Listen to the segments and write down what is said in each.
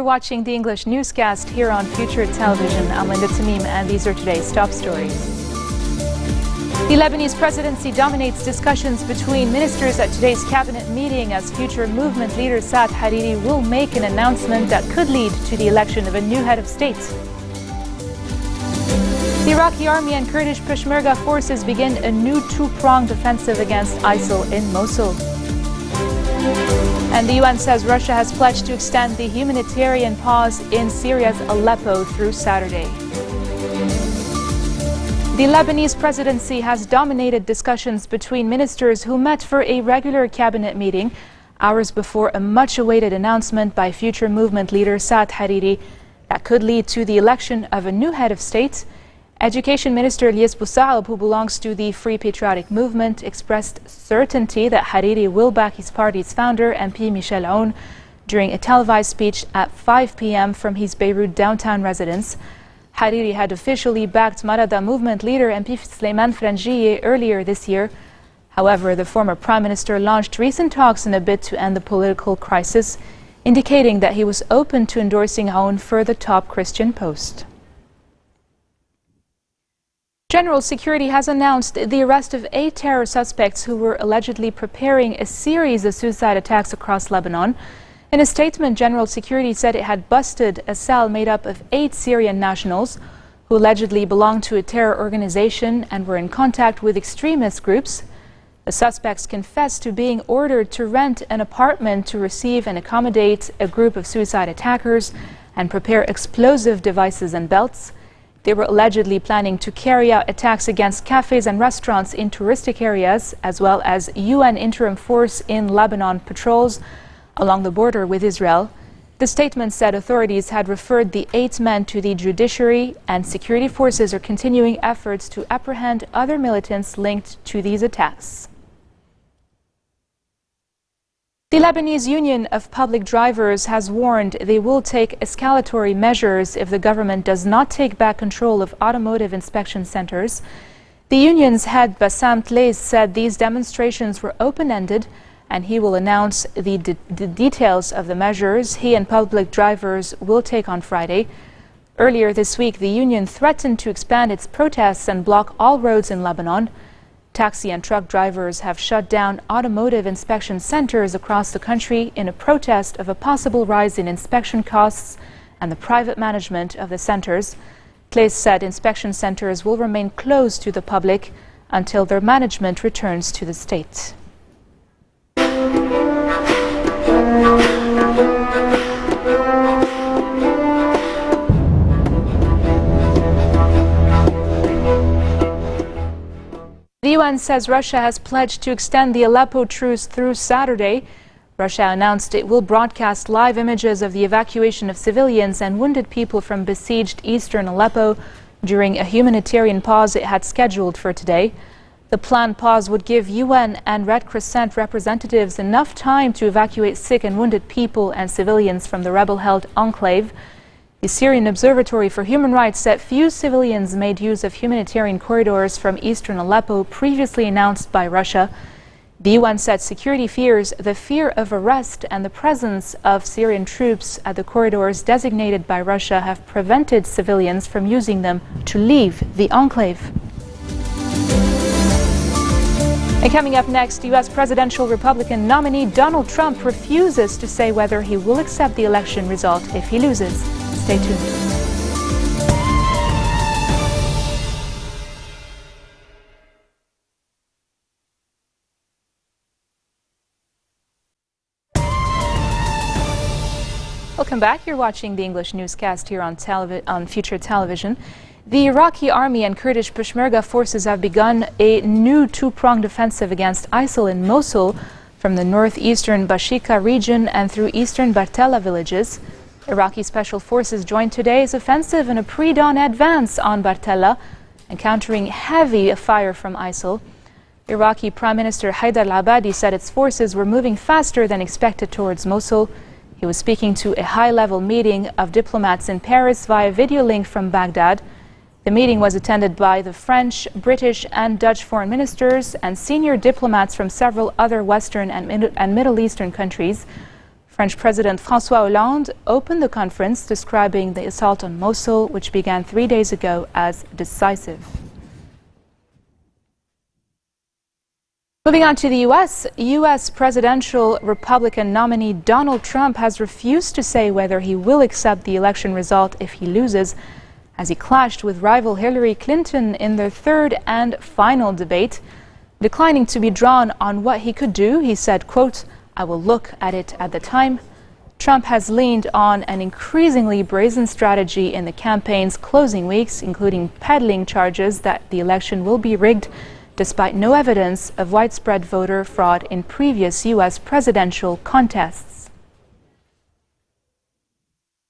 watching the English newscast here on Future Television. I'm Linda Tamim, and these are today's top stories. The Lebanese presidency dominates discussions between ministers at today's cabinet meeting as future movement leader Saad Hariri will make an announcement that could lead to the election of a new head of state. The Iraqi army and Kurdish Peshmerga forces begin a new two-pronged offensive against ISIL in Mosul. And the UN says Russia has pledged to extend the humanitarian pause in Syria's Aleppo through Saturday. The Lebanese presidency has dominated discussions between ministers who met for a regular cabinet meeting hours before a much-awaited announcement by future movement leader Saad Hariri that could lead to the election of a new head of state. Education Minister Ilyas Bousaab, who belongs to the Free Patriotic Movement, expressed certainty that Hariri will back his party's founder, MP Michel Aoun, during a televised speech at 5 p.m. from his Beirut downtown residence. Hariri had officially backed Marada movement leader MP Sleiman Frangieh earlier this year. However, the former prime minister launched recent talks in a bid to end the political crisis, indicating that he was open to endorsing Aoun for the top Christian post. General Security has announced the arrest of 8 terror suspects who were allegedly preparing a series of suicide attacks across Lebanon. In a statement, General Security said it had busted a cell made up of 8 Syrian nationals who allegedly belonged to a terror organization and were in contact with extremist groups. The suspects confessed to being ordered to rent an apartment to receive and accommodate a group of suicide attackers and prepare explosive devices and belts. They were allegedly planning to carry out attacks against cafes and restaurants in touristic areas, as well as UN interim force in Lebanon patrols along the border with Israel. The statement said authorities had referred the 8 men to the judiciary, and security forces are continuing efforts to apprehend other militants linked to these attacks. The Lebanese Union of Public Drivers has warned they will take escalatory measures if the government does not take back control of automotive inspection centers. The union's head Bassam Tlays said these demonstrations were open-ended, and he will announce the details of the measures he and public drivers will take on Friday. Earlier this week, the union threatened to expand its protests and block all roads in Lebanon. Taxi and truck drivers have shut down automotive inspection centers across the country in a protest of a possible rise in inspection costs and the private management of the centers. Claes said inspection centers will remain closed to the public until their management returns to the state. The UN says Russia has pledged to extend the Aleppo truce through Saturday. Russia announced it will broadcast live images of the evacuation of civilians and wounded people from besieged eastern Aleppo during a humanitarian pause it had scheduled for today. The planned pause would give UN and Red Crescent representatives enough time to evacuate sick and wounded people and civilians from the rebel-held enclave. The Syrian Observatory for Human Rights said few civilians made use of humanitarian corridors from eastern Aleppo previously announced by Russia. The UN said security fears the fear of arrest and the presence of Syrian troops at the corridors designated by Russia have prevented civilians from using them to leave the enclave. And coming up next, U.S. presidential Republican nominee Donald Trump refuses to say whether he will accept the election result if he loses. Stay tuned. Welcome back. You're watching the English newscast here on Future Television. The Iraqi army and Kurdish Peshmerga forces have begun a new two-pronged offensive against ISIL in Mosul from the northeastern Bashika region and through eastern Bartella villages. Iraqi special forces joined today's offensive in a pre-dawn advance on Bartella, encountering heavy fire from ISIL. Iraqi Prime Minister Haidar al-Abadi said its forces were moving faster than expected towards Mosul. He was speaking to a high-level meeting of diplomats in Paris via video link from Baghdad. The meeting was attended by the French, British and Dutch foreign ministers and senior diplomats from several other Western and Middle Eastern countries. French President François Hollande opened the conference describing the assault on Mosul, which began 3 days ago, as decisive. Moving on to the U.S. presidential Republican nominee Donald Trump has refused to say whether he will accept the election result if he loses, as he clashed with rival Hillary Clinton in their third and final debate. Declining to be drawn on what he could do, he said, quote, "I will look at it at the time." Trump has leaned on an increasingly brazen strategy in the campaign's closing weeks, including peddling charges that the election will be rigged, despite no evidence of widespread voter fraud in previous U.S. presidential contests.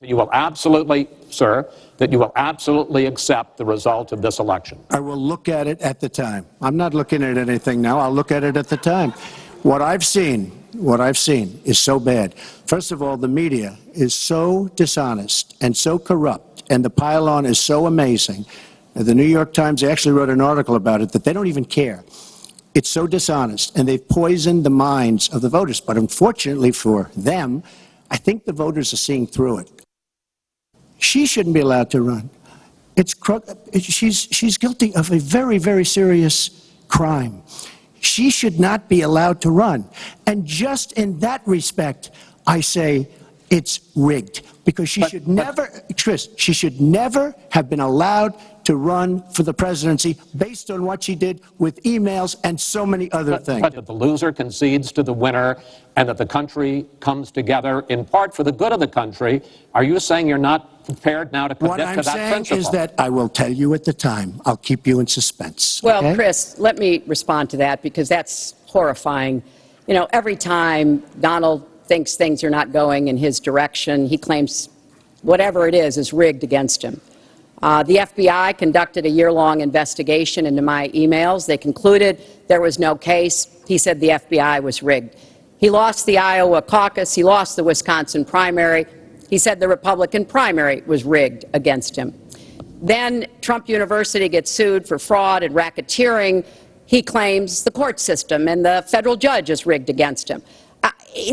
You will absolutely, sir, that you will absolutely accept the result of this election. I will look at it at the time. I'm not looking at anything now. I'll look at it at the time. What I've seen is so bad. First of all, the media is so dishonest and so corrupt, and the pile-on is so amazing. The New York Times actually wrote an article about it that they don't even care. It's so dishonest, and they've poisoned the minds of the voters. But unfortunately for them, I think the voters are seeing through it. She shouldn't be allowed to run. She's guilty of a very, very serious crime. She should not be allowed to run. And just in that respect, I say it's rigged, because she should never have been allowed to run for the presidency based on what she did with emails and so many other things. But that the loser concedes to the winner and that the country comes together in part for the good of the country. Are you saying you're not prepared now to commit to that principle? What I'm saying is that I will tell you at the time. I'll keep you in suspense. Well, okay? Chris, let me respond to that, because that's horrifying. You know, every time Donald thinks things are not going in his direction, he claims whatever it is rigged against him. The FBI conducted a year-long investigation into my emails. They concluded there was no case. He said the FBI was rigged. He lost the Iowa caucus. He lost the Wisconsin primary. He said the Republican primary was rigged against him. Then Trump University gets sued for fraud and racketeering. He claims the court system and the federal judge is rigged against him.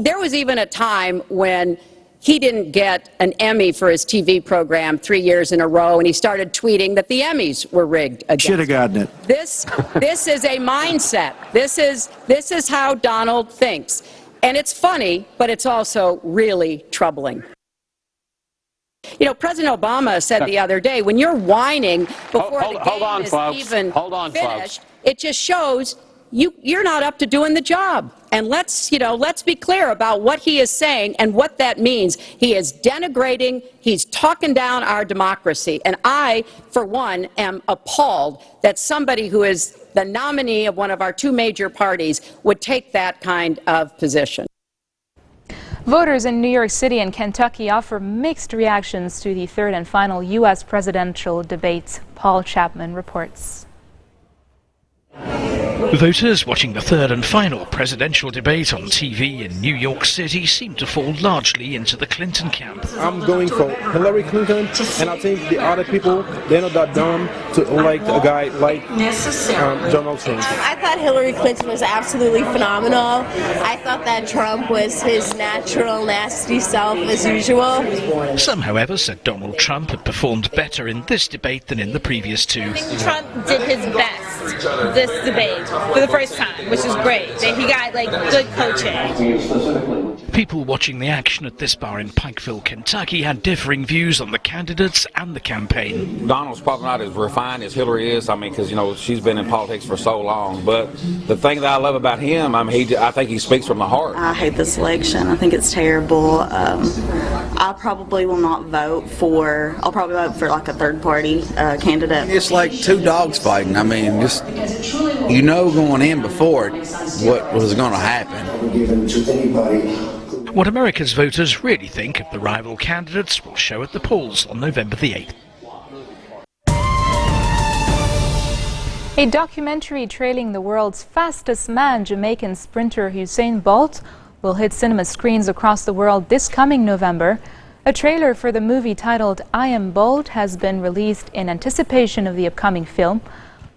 There was even a time when he didn't get an Emmy for his TV program 3 years in a row, and he started tweeting that the Emmys were rigged against him. Should have gotten it. This is a mindset. This is how Donald thinks. And it's funny, but it's also really troubling. You know, President Obama said the other day, when you're whining before the game is even finished, it just shows you're not up to doing the job. And let's be clear about what he is saying and what that means. He is denigrating, he's talking down our democracy. And I, for one, am appalled that somebody who is the nominee of one of our two major parties would take that kind of position. Voters in New York City and Kentucky offer mixed reactions to the third and final U.S. presidential debate. Paul Chapman reports. Voters watching the third and final presidential debate on TV in New York City seem to fall largely into the Clinton camp. I'm going for Hillary Clinton, and I think the other people, they're not that dumb to elect a guy like Donald Trump. I thought Hillary Clinton was absolutely phenomenal. I thought that Trump was his natural, nasty self as usual. Some, however, said Donald Trump had performed better in this debate than in the previous two. I think Trump did his best this debate for the first time, which is great. That he got good coaching. People watching the action at this bar in Pikeville, Kentucky, had differing views on the candidates and the campaign. Donald's probably not as refined as Hillary is. I mean, because she's been in politics for so long. But the thing that I love about him, I think he speaks from the heart. I hate this election. I think it's terrible. I probably will not vote for. I'll probably vote for like a third-party candidate. It's like two dogs fighting. I mean, just going in before it what was going to happen. What America's voters really think of the rival candidates will show at the polls on November the 8th. A documentary trailing the world's fastest man, Jamaican sprinter Usain Bolt, will hit cinema screens across the world this coming November. A trailer for the movie titled I Am Bolt has been released in anticipation of the upcoming film.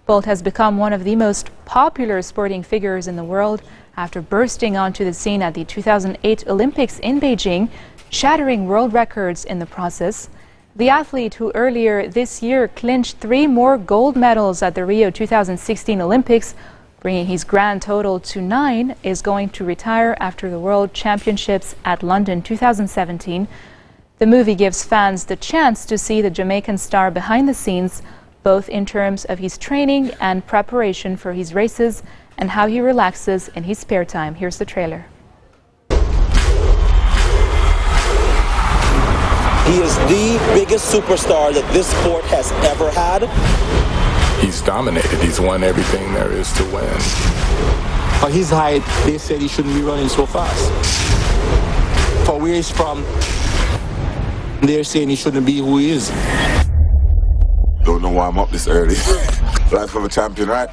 Bolt has become one of the most popular sporting figures in the world after bursting onto the scene at the 2008 Olympics in Beijing, shattering world records in the process. The athlete, who earlier this year clinched 3 more gold medals at the Rio 2016 Olympics, bringing his grand total to 9, is going to retire after the World Championships at London 2017. The movie gives fans the chance to see the Jamaican star behind the scenes, both in terms of his training and preparation for his races and how he relaxes in his spare time. Here's the trailer. He is the biggest superstar that this sport has ever had. He's dominated. He's won everything there is to win. For his height, they said he shouldn't be running so fast. For where he's from, they're saying he shouldn't be who he is. Don't know why I'm up this early. Life of a champion, right?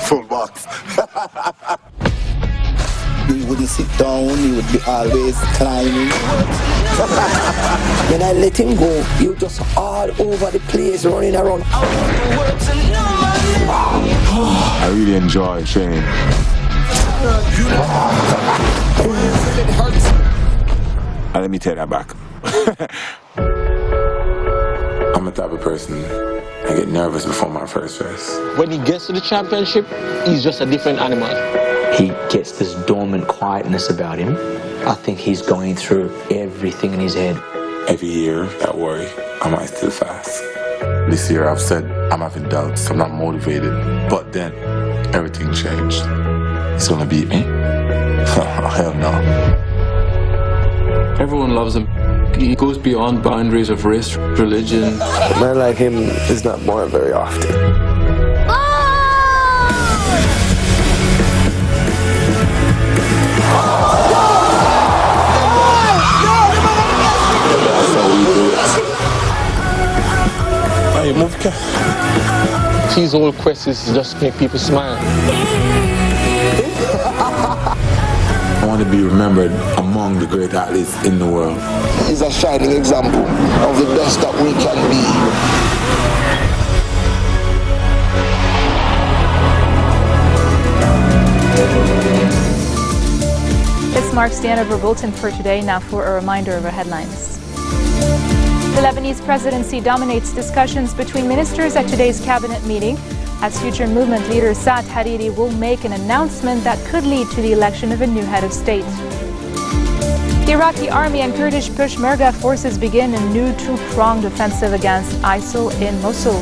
Full box. He wouldn't sit down, he would be always climbing. When I let him go, he was just all over the place, running around. I really enjoy training. Let me take that back. I'm the type of person, I get nervous before my first race. When he gets to the championship, he's just a different animal. He gets this dormant quietness about him. I think he's going through everything in his head. Every year, I worry, am I still fast? This year I've said I'm having doubts, I'm not motivated. But then, everything changed. He's gonna beat me? Hell no. Everyone loves him. He goes beyond boundaries of race, religion. A man like him is not born very often. Hey, move. His whole quest is to just make people smile. I want to be remembered among the great athletes in the world. He's a shining example of the best that we can be. This marks the end of our bulletin for today. Now for a reminder of our headlines. The Lebanese presidency dominates discussions between ministers at today's cabinet meeting, as future movement leader Saad Hariri will make an announcement that could lead to the election of a new head of state. The Iraqi army and Kurdish Peshmerga forces begin a new two-pronged offensive against ISIL in Mosul.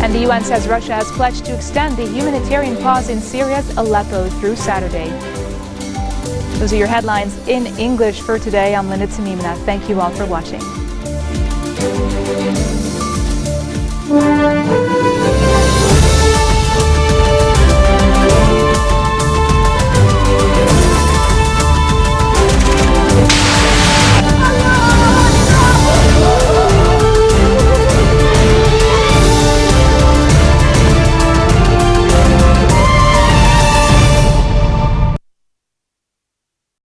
And the UN says Russia has pledged to extend the humanitarian pause in Syria's Aleppo through Saturday. Those are your headlines in English for today. I'm Linda Tamimna. Thank you all for watching.